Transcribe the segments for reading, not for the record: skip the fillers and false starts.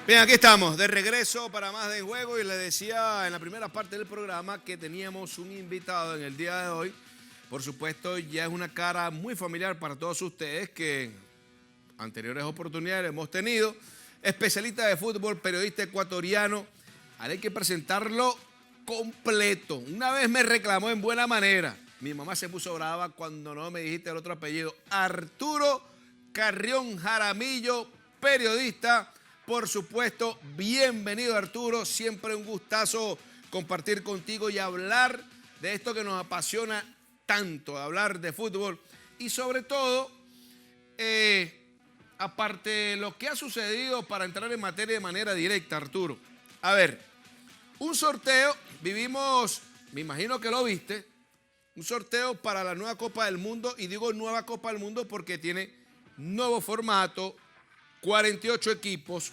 Bien, aquí estamos, de regreso para más de juego y les decía en la primera parte del programa que teníamos un invitado en el día de hoy. Por supuesto, ya es una cara muy familiar para todos ustedes que en anteriores oportunidades hemos tenido. Especialista de fútbol, periodista ecuatoriano. Ahora hay que presentarlo completo. Una vez me reclamó en buena manera. Mi mamá se puso brava cuando no me dijiste el otro apellido. Arturo Carrión Jaramillo, periodista. Por supuesto, bienvenido Arturo, siempre un gustazo compartir contigo y hablar de esto que nos apasiona tanto, hablar de fútbol y sobre todo, aparte de lo que ha sucedido para entrar en materia de manera directa, Arturo. A ver, un sorteo, vivimos, me imagino que lo viste, un sorteo para la nueva Copa del Mundo y digo nueva Copa del Mundo porque tiene nuevo formato, 48 equipos,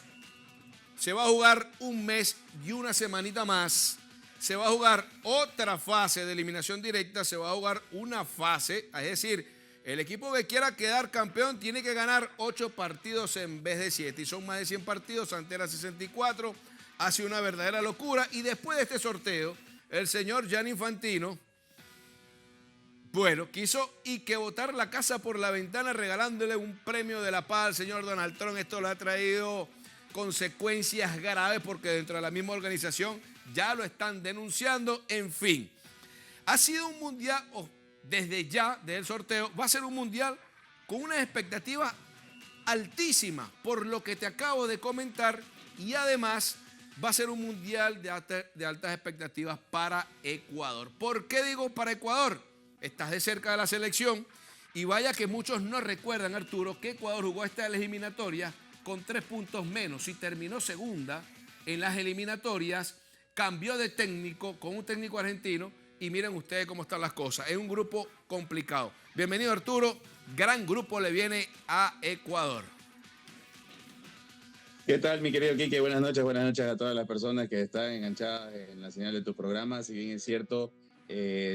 se va a jugar un mes y una semanita más, se va a jugar otra fase de eliminación directa, se va a jugar una fase, es decir, el equipo que quiera quedar campeón tiene que ganar 8 partidos en vez de 7, y son más de 100 partidos, antes era 64, ha sido una verdadera locura, y después de este sorteo, el señor Gianni Infantino, bueno, quiso y que botar la casa por la ventana regalándole un premio de la paz al señor Donald Trump. Esto le ha traído consecuencias graves porque dentro de la misma organización ya lo están denunciando. En fin, ha sido un mundial, desde ya, desde el sorteo, va a ser un mundial con unas expectativas altísimas por lo que te acabo de comentar y además va a ser un mundial de altas expectativas para Ecuador. ¿Por qué digo para Ecuador? Estás de cerca de la selección y vaya que muchos no recuerdan, Arturo, que Ecuador jugó esta eliminatoria con 3 puntos menos y terminó segunda en las eliminatorias, cambió de técnico con un técnico argentino y miren ustedes cómo están las cosas. Es un grupo complicado. Bienvenido, Arturo. Gran grupo le viene a Ecuador. ¿Qué tal, mi querido Quique? Buenas noches a todas las personas que están enganchadas en la señal de tu programa. Si bien es cierto,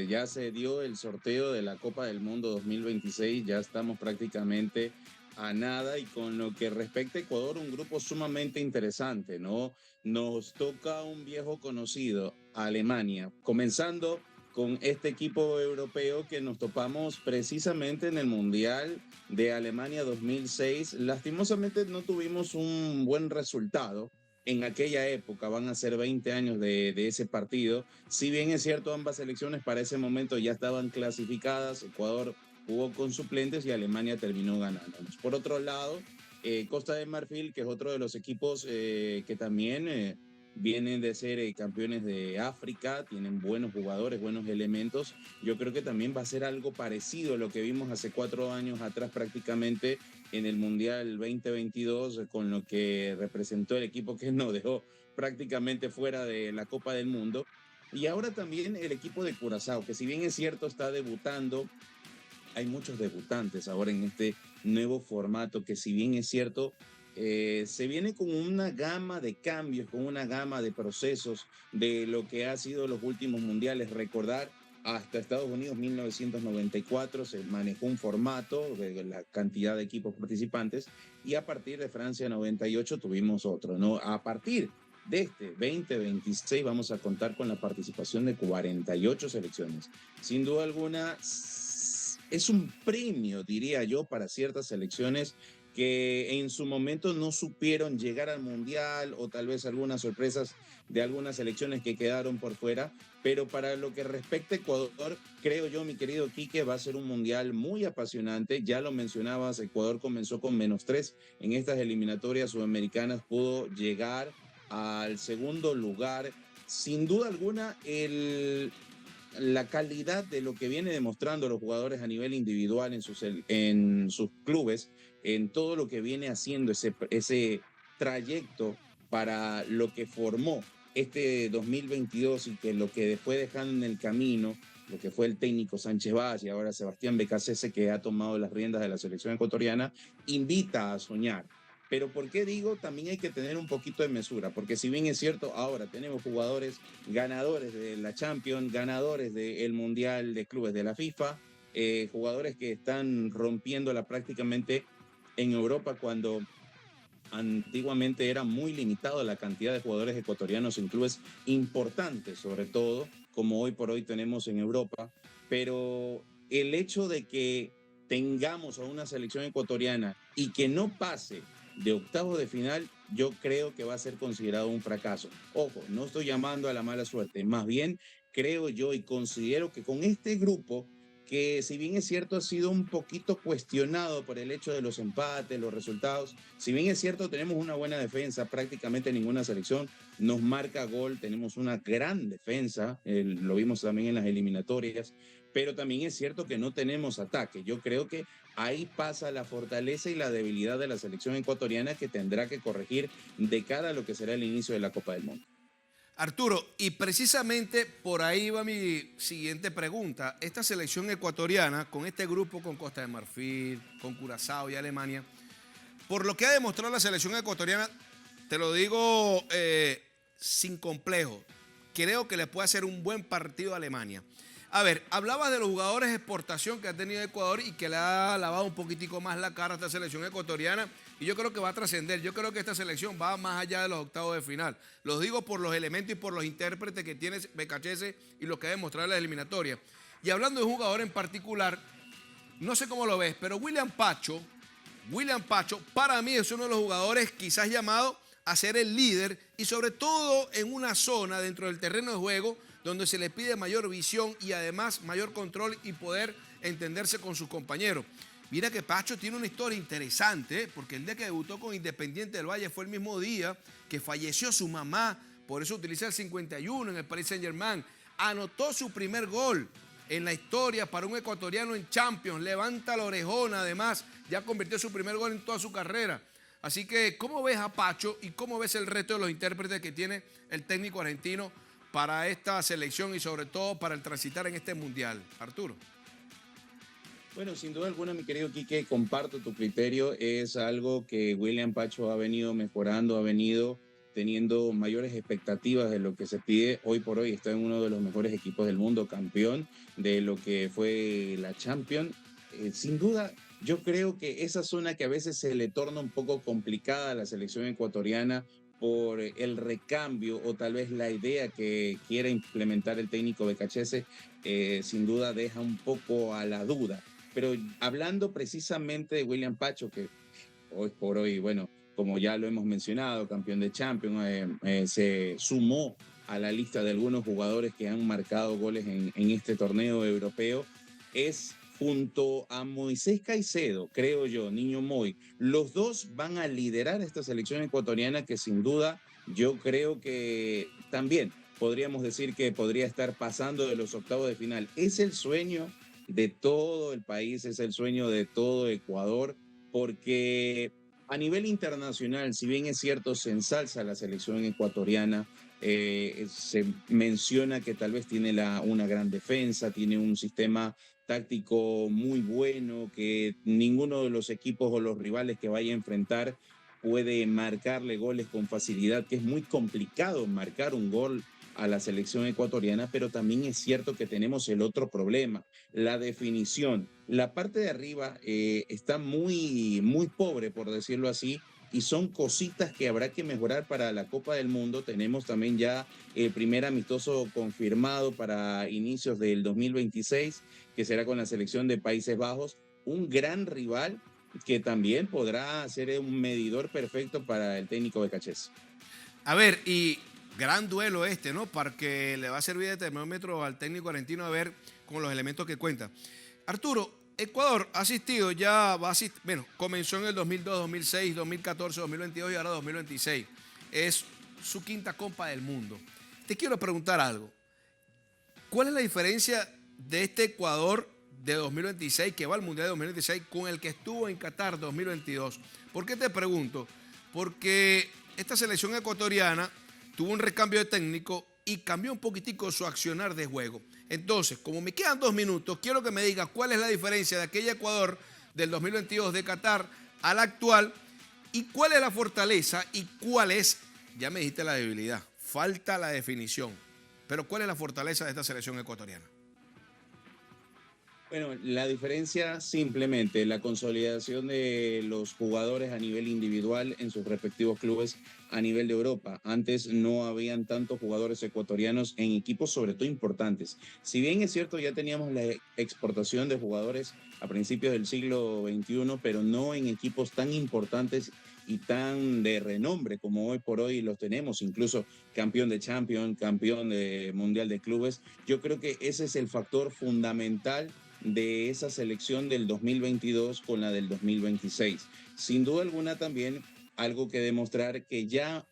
ya se dio el sorteo de la Copa del Mundo 2026, ya estamos prácticamente a nada y con lo que respecta a Ecuador, un grupo sumamente interesante, ¿no? Nos toca un viejo conocido, Alemania, comenzando con este equipo europeo que nos topamos precisamente en el Mundial de Alemania 2006. Lastimosamente no tuvimos un buen resultado en aquella época, van a ser 20 años de ese partido. Si bien es cierto, ambas selecciones para ese momento ya estaban clasificadas, Ecuador jugó con suplentes y Alemania terminó ganándonos. Por otro lado, Costa de Marfil, que es otro de los equipos que también vienen de ser campeones de África, tienen buenos jugadores, buenos elementos. Yo creo que también va a ser algo parecido a lo que vimos hace 4 años atrás prácticamente en el Mundial 2022, con lo que representó el equipo que nos dejó prácticamente fuera de la Copa del Mundo. Y ahora también el equipo de Curazao, que si bien es cierto está debutando, hay muchos debutantes ahora en este nuevo formato que si bien es cierto, se viene con una gama de cambios, con una gama de procesos de lo que ha sido los últimos mundiales. Recordar, hasta Estados Unidos 1994 se manejó un formato de la cantidad de equipos participantes y a partir de Francia 98 tuvimos otro, ¿no? A partir de este 2026 vamos a contar con la participación de 48 selecciones. Sin duda alguna, es un premio, diría yo, para ciertas selecciones que en su momento no supieron llegar al Mundial o tal vez algunas sorpresas de algunas selecciones que quedaron por fuera, pero para lo que respecta a Ecuador, creo yo, mi querido Quique, va a ser un Mundial muy apasionante. Ya lo mencionabas, Ecuador comenzó con -3 en estas eliminatorias sudamericanas, pudo llegar al segundo lugar. Sin duda alguna, la calidad de lo que viene demostrando los jugadores a nivel individual en sus clubes, en todo lo que viene haciendo ese trayecto para lo que formó este 2022 y que lo que fue dejando en el camino, lo que fue el técnico Sánchez Valls y ahora Sebastián Becasese, que ha tomado las riendas de la selección ecuatoriana, invita a soñar. Pero ¿por qué digo? También hay que tener un poquito de mesura, porque si bien es cierto, ahora tenemos jugadores ganadores de la Champions, ganadores del Mundial de Clubes de la FIFA, jugadores que están rompiéndola prácticamente en Europa cuando Antiguamente era muy limitado la cantidad de jugadores ecuatorianos en clubes importantes, sobre todo, como hoy por hoy tenemos en Europa, pero el hecho de que tengamos a una selección ecuatoriana y que no pase de octavos de final, yo creo que va a ser considerado un fracaso. Ojo, no estoy llamando a la mala suerte, más bien creo yo y considero que con este grupo, que si bien es cierto ha sido un poquito cuestionado por el hecho de los empates, los resultados, si bien es cierto tenemos una buena defensa, prácticamente ninguna selección nos marca gol, tenemos una gran defensa, lo vimos también en las eliminatorias, pero también es cierto que no tenemos ataque. Yo creo que ahí pasa la fortaleza y la debilidad de la selección ecuatoriana que tendrá que corregir de cara a lo que será el inicio de la Copa del Mundo. Arturo, y precisamente por ahí va mi siguiente pregunta. Esta selección ecuatoriana, con este grupo, con Costa de Marfil, con Curazao y Alemania, por lo que ha demostrado la selección ecuatoriana, te lo digo sin complejo, creo que le puede hacer un buen partido a Alemania. A ver, hablabas de los jugadores de exportación que ha tenido Ecuador y que le ha lavado un poquitico más la cara a esta selección ecuatoriana, y yo creo que va a trascender. Yo creo que esta selección va más allá de los octavos de final. Los digo por los elementos y por los intérpretes que tiene Becachese y lo que ha demostrado en la eliminatoria. Y hablando de un jugador en particular, no sé cómo lo ves, pero William Pacho, para mí es uno de los jugadores quizás llamado a ser el líder y sobre todo en una zona dentro del terreno de juego donde se le pide mayor visión y además mayor control y poder entenderse con sus compañeros. Mira que Pacho tiene una historia interesante, porque el día que debutó con Independiente del Valle fue el mismo día que falleció su mamá, por eso utiliza el 51 en el Paris Saint-Germain. Anotó su primer gol en la historia para un ecuatoriano en Champions, levanta la orejona, además, ya convirtió su primer gol en toda su carrera. Así que, ¿cómo ves a Pacho y cómo ves el resto de los intérpretes que tiene el técnico argentino para esta selección y sobre todo para el transitar en este mundial? Arturo. Bueno, sin duda alguna, mi querido Quique, comparto tu criterio. Es algo que William Pacho ha venido mejorando, ha venido teniendo mayores expectativas de lo que se pide. Hoy por hoy está en uno de los mejores equipos del mundo, campeón de lo que fue la Champions. Sin duda, yo creo que esa zona que a veces se le torna un poco complicada a la selección ecuatoriana por el recambio o tal vez la idea que quiera implementar el técnico Becachese, sin duda deja un poco a la duda. Pero hablando precisamente de William Pacho, que hoy por hoy, bueno, como ya lo hemos mencionado, campeón de Champions, se sumó a la lista de algunos jugadores que han marcado goles en este torneo europeo, es junto a Moisés Caicedo, creo yo, Niño Moy, los dos van a liderar esta selección ecuatoriana que sin duda yo creo que también podríamos decir que podría estar pasando de los octavos de final. Es el sueño de todo el país, es el sueño de todo Ecuador, porque a nivel internacional, si bien es cierto, se ensalza la selección ecuatoriana, se menciona que tal vez tiene una gran defensa, tiene un sistema táctico muy bueno, que ninguno de los equipos o los rivales que vaya a enfrentar puede marcarle goles con facilidad, que es muy complicado marcar un gol a la selección ecuatoriana, pero también es cierto que tenemos el otro problema, la definición. La parte de arriba está muy, muy pobre, por decirlo así, y son cositas que habrá que mejorar para la Copa del Mundo. Tenemos también ya el primer amistoso confirmado para inicios del 2026, que será con la selección de Países Bajos, un gran rival que también podrá ser un medidor perfecto para el técnico Becachese. A ver, y gran duelo este, ¿no? Porque le va a servir de termómetro al técnico argentino a ver con los elementos que cuenta. Arturo, Ecuador ha asistido ya, bueno, comenzó en el 2002, 2006, 2014, 2022 y ahora 2026. Es su quinta Copa del Mundo. Te quiero preguntar algo. ¿Cuál es la diferencia de este Ecuador de 2026, que va al Mundial de 2026, con el que estuvo en Qatar 2022? ¿Por qué te pregunto? Porque esta selección ecuatoriana tuvo un recambio de técnico y cambió un poquitico su accionar de juego. Entonces, como me quedan 2 minutos, quiero que me digas cuál es la diferencia de aquella Ecuador del 2022 de Qatar al actual y cuál es la fortaleza y cuál es, ya me dijiste la debilidad, falta la definición, pero cuál es la fortaleza de esta selección ecuatoriana. Bueno, la diferencia simplemente la consolidación de los jugadores a nivel individual en sus respectivos clubes a nivel de Europa. Antes no habían tantos jugadores ecuatorianos en equipos sobre todo importantes. Si bien es cierto, ya teníamos la exportación de jugadores a principios del siglo XXI, pero no en equipos tan importantes y tan de renombre como hoy por hoy los tenemos, incluso campeón de Champions, campeón de Mundial de Clubes. Yo creo que ese es el factor fundamental de esa selección del 2022 con la del 2026. Sin duda alguna también algo que demostrar que ya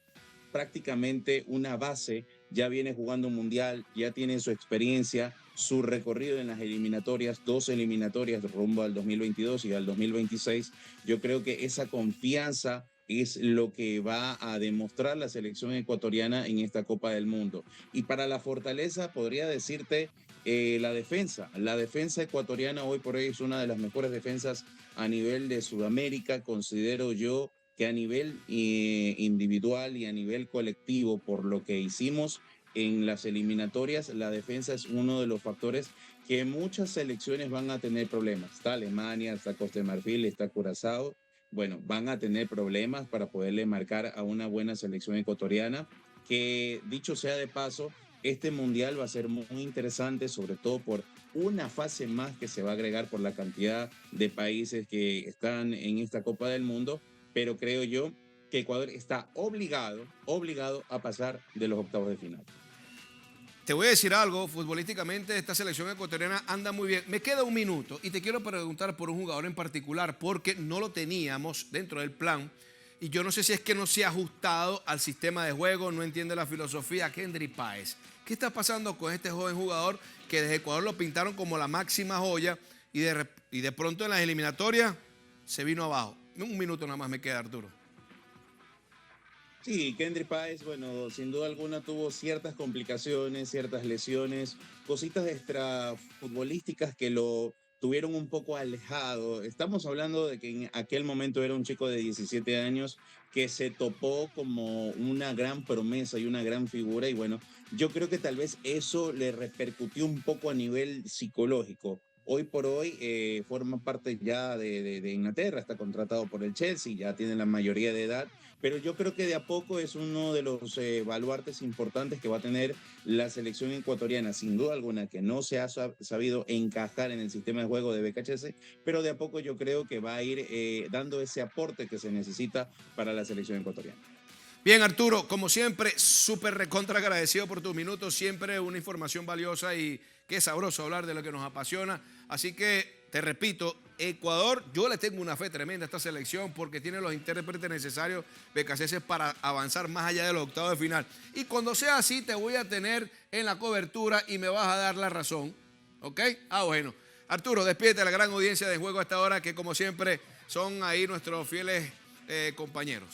prácticamente una base ya viene jugando un mundial, ya tiene su experiencia, su recorrido en las eliminatorias, 2 eliminatorias rumbo al 2022 y al 2026. Yo creo que esa confianza es lo que va a demostrar la selección ecuatoriana en esta Copa del Mundo. Y para la fortaleza podría decirte la defensa ecuatoriana hoy por hoy es una de las mejores defensas a nivel de Sudamérica, considero yo que a nivel individual y a nivel colectivo, por lo que hicimos en las eliminatorias, la defensa es uno de los factores que muchas selecciones van a tener problemas. Está Alemania, está Costa de Marfil, está Curazao. Bueno, van a tener problemas para poderle marcar a una buena selección ecuatoriana, que dicho sea de paso, este mundial va a ser muy interesante, sobre todo por una fase más que se va a agregar por la cantidad de países que están en esta Copa del Mundo, pero creo yo que Ecuador está obligado a pasar de los octavos de final. Te voy a decir algo, futbolísticamente esta selección ecuatoriana anda muy bien. Me queda un minuto y te quiero preguntar por un jugador en particular porque no lo teníamos dentro del plan y yo no sé si es que no se ha ajustado al sistema de juego, no entiende la filosofía. Kendry Páez, ¿qué está pasando con este joven jugador que desde Ecuador lo pintaron como la máxima joya y de pronto en las eliminatorias se vino abajo? Un minuto nada más me queda, Arturo. Sí, Kendry Páez, bueno, sin duda alguna tuvo ciertas complicaciones, ciertas lesiones, cositas extrafutbolísticas que lo tuvieron un poco alejado. Estamos hablando de que en aquel momento era un chico de 17 años que se topó como una gran promesa y una gran figura y bueno, yo creo que tal vez eso le repercutió un poco a nivel psicológico. Hoy por hoy forma parte ya de Inglaterra, está contratado por el Chelsea, ya tiene la mayoría de edad, pero yo creo que de a poco es uno de los baluartes importantes que va a tener la selección ecuatoriana, sin duda alguna, que no se ha sabido encajar en el sistema de juego de BKHS, pero de a poco yo creo que va a ir dando ese aporte que se necesita para la selección ecuatoriana. Bien, Arturo, como siempre, súper recontra agradecido por tus minutos, siempre una información valiosa y qué sabroso hablar de lo que nos apasiona. Así que, te repito, Ecuador, yo le tengo una fe tremenda a esta selección porque tiene los intérpretes necesarios, BKC, para avanzar más allá de los octavos de final. Y cuando sea así, te voy a tener en la cobertura y me vas a dar la razón. ¿Ok? Bueno. Arturo, despídete a la gran audiencia de Juego a esta hora, que como siempre son ahí nuestros fieles compañeros.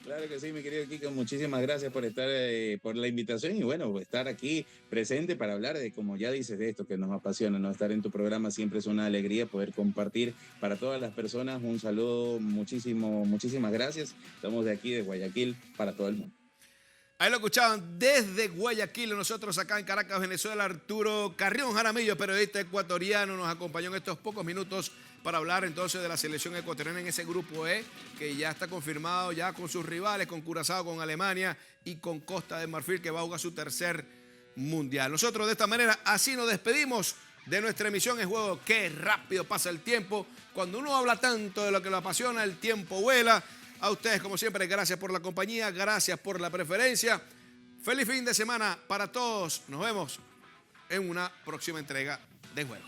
Claro que sí, mi querido Kiko, muchísimas gracias por estar, por la invitación y bueno, estar aquí presente para hablar de, como ya dices, de esto que nos apasiona, ¿no? Estar en tu programa siempre es una alegría poder compartir para todas las personas. Un saludo, muchísimas gracias. Estamos de aquí, de Guayaquil, para todo el mundo. Ahí lo escuchaban desde Guayaquil, nosotros acá en Caracas, Venezuela. Arturo Carrión Jaramillo, periodista ecuatoriano, nos acompañó en estos pocos minutos para hablar entonces de la selección ecuatoriana en ese grupo E, que ya está confirmado ya con sus rivales, con Curazao, con Alemania y con Costa de Marfil, que va a jugar su tercer mundial. Nosotros de esta manera así nos despedimos de nuestra emisión en Juego. Qué rápido pasa el tiempo. Cuando uno habla tanto de lo que lo apasiona, el tiempo vuela. A ustedes, como siempre, gracias por la compañía, gracias por la preferencia. Feliz fin de semana para todos. Nos vemos en una próxima entrega de Juego.